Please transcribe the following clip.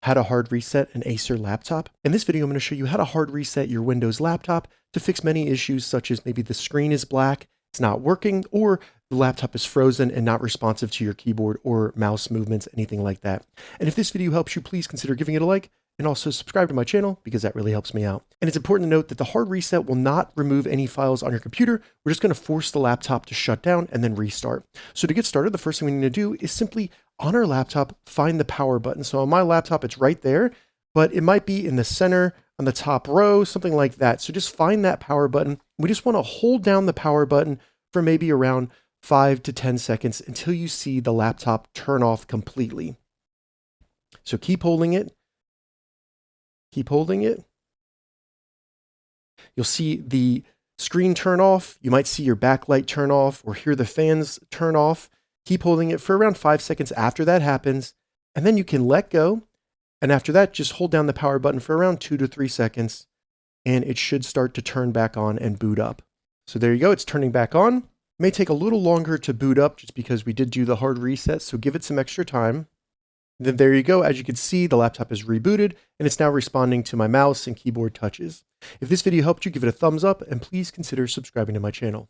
how to hard reset an Acer laptop. In this video, I'm going to show you how to hard reset your Windows laptop to fix many issues such as maybe the screen is black, it's not working, or the laptop is frozen and not responsive to your keyboard or mouse movements, anything like that. And if this video helps you, please consider giving it a like and also subscribe to my channel because that really helps me out. And it's important to note that the hard reset will not remove any files on your computer. We're just going to force the laptop to shut down and then restart. So to get started, the first thing we need to do is simply on our laptop, find the power button. So on my laptop, it's right there, but it might be in the center, on the top row, something like that. So just find that power button. We just want to hold down the power button for maybe around 5 to 10 seconds until you see the laptop turn off completely. So keep holding it. Keep holding it. You'll see the screen turn off. You might see your backlight turn off or hear the fans turn off. Keep holding it for around 5 seconds after that happens, and then you can let go. And after that, just hold down the power button for around 2 to 3 seconds, and it should start to turn back on and boot up. So there you go, it's turning back on. It may take a little longer to boot up just because we did do the hard reset, so give it some extra time. Then there you go. As you can see, the laptop is rebooted and it's now responding to my mouse and keyboard touches. If this video helped you, give it a thumbs up and please consider subscribing to my channel.